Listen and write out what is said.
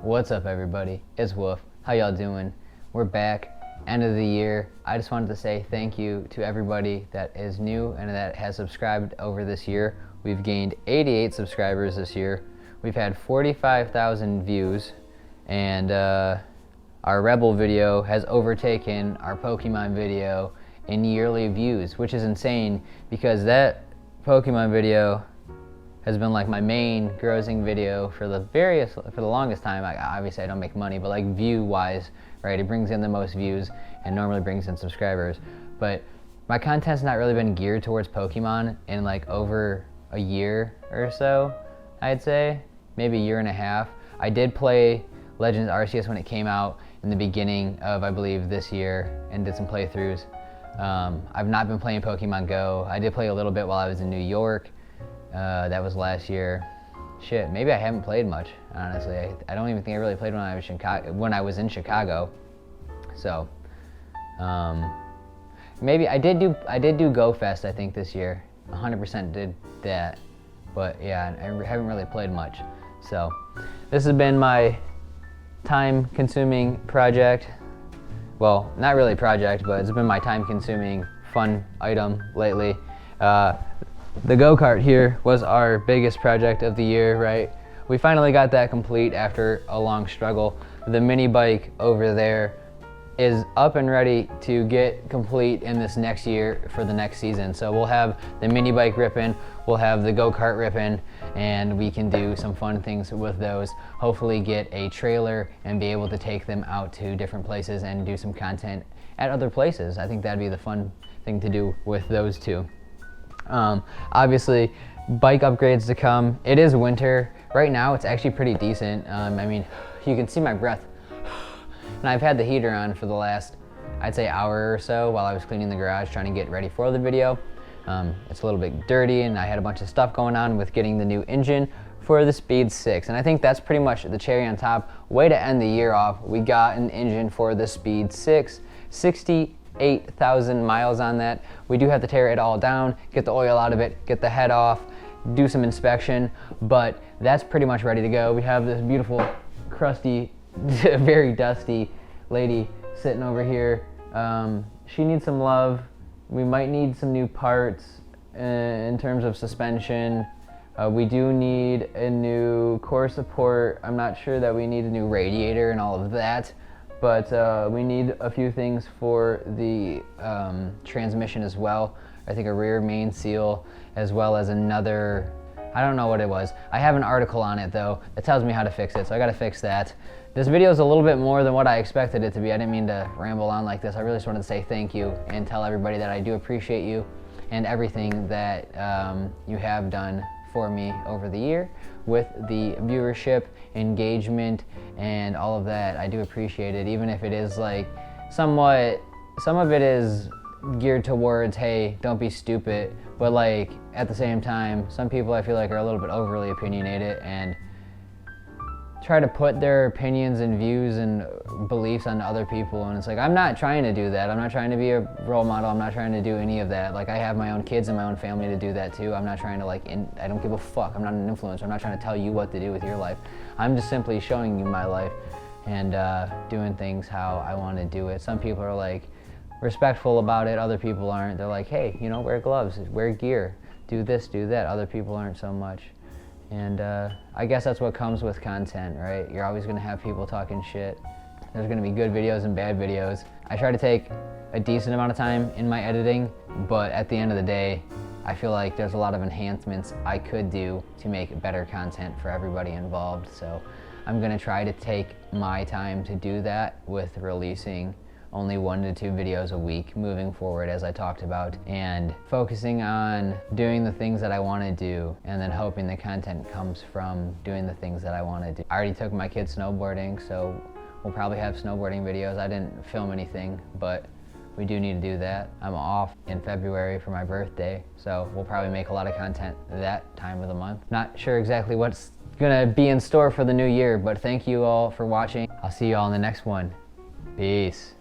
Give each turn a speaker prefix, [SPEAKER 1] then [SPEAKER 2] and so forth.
[SPEAKER 1] What's up, everybody? It's Wolf. How y'all doing? We're back. End of the year. I just wanted to say thank you to everybody that is new and that has subscribed over this year. We've gained 88 subscribers this year. We've had 45,000 views, and our Rebel video has overtaken our Pokemon video in yearly views, which is insane because that Pokemon video has been like my main grossing video for the longest time. Obviously I don't make money, but like view wise, right? It brings in the most views and normally brings in subscribers. But my content's not really been geared towards Pokemon in like over a year or so, I'd say, maybe a year and a half. I did play Legends Arceus when it came out in the beginning of, I believe, this year and did some playthroughs. I've not been playing Pokemon Go. I did play a little bit while I was in New York. That was last year. Shit, maybe I haven't played much, honestly. I don't even think I really played when I was in Chicago. So, maybe I did do Go Fest, I think, this year. 100% did that. But yeah, I haven't really played much. So, this has been my time-consuming project. Well, not really project, but it's been my time-consuming fun item lately. The go-kart here was our biggest project of the year, right? We finally got that complete after a long struggle. The mini bike over there is up and ready to get complete in this next year for the next season. So we'll have the mini bike ripping, we'll have the go-kart ripping, and we can do some fun things with those. Hopefully get a trailer and be able to take them out to different places and do some content at other places. I think that'd be the fun thing to do with those two. Obviously, bike upgrades to come. It is winter. Right now, it's actually pretty decent. I mean, you can see my breath. And I've had the heater on for the last, I'd say, hour or so while I was cleaning the garage trying to get ready for the video. It's a little bit dirty, and I had a bunch of stuff going on with getting the new engine for the Speed 6. And I think that's pretty much the cherry on top. Way to end the year off. We got an engine for the Speed 6. 68,000 miles on that. We do have to tear it all down, get the oil out of it, get the head off, do some inspection, but that's pretty much ready to go. We have this beautiful, crusty, very dusty lady sitting over here. She needs some love. We might need some new parts in terms of suspension. We do need a new core support. I'm not sure that we need a new radiator and all of that. But we need a few things for the transmission as well. I think a rear main seal, as well as another, I don't know what it was. I have an article on it though that tells me how to fix it, so I gotta fix that. This video is a little bit more than what I expected it to be. I didn't mean to ramble on like this. I really just wanted to say thank you and tell everybody that I do appreciate you and everything that you have done for me over the year with the viewership, engagement, and all of that. I do appreciate it, even if it is like somewhat, some of it is geared towards, hey, don't be stupid, but like at the same time, some people I feel like are a little bit overly opinionated and try to put their opinions and views and beliefs on other people, and it's like, I'm not trying to do that. I'm not trying to be a role model. I'm not trying to do any of that. Like, I have my own kids and my own family to do that too. I'm not trying to I don't give a fuck. I'm not an influencer. I'm not trying to tell you what to do with your life. I'm just simply showing you my life and doing things how I want to do it. Some people are like respectful about it. Other people aren't. They're like, hey, you know, wear gloves, wear gear, do this, do that. Other people aren't so much. And I guess that's what comes with content, right? You're always gonna have people talking shit. There's gonna be good videos and bad videos. I try to take a decent amount of time in my editing, but at the end of the day, I feel like there's a lot of enhancements I could do to make better content for everybody involved. So I'm gonna try to take my time to do that with releasing only 1 to 2 videos a week moving forward, as I talked about, and focusing on doing the things that I want to do and then hoping the content comes from doing the things that I want to do. I already took my kids snowboarding, so we'll probably have snowboarding videos. I didn't film anything, but we do need to do that. I'm off in February for my birthday, so we'll probably make a lot of content that time of the month. Not sure exactly what's gonna be in store for the new year, but thank you all for watching. I'll see you all in the next one. Peace.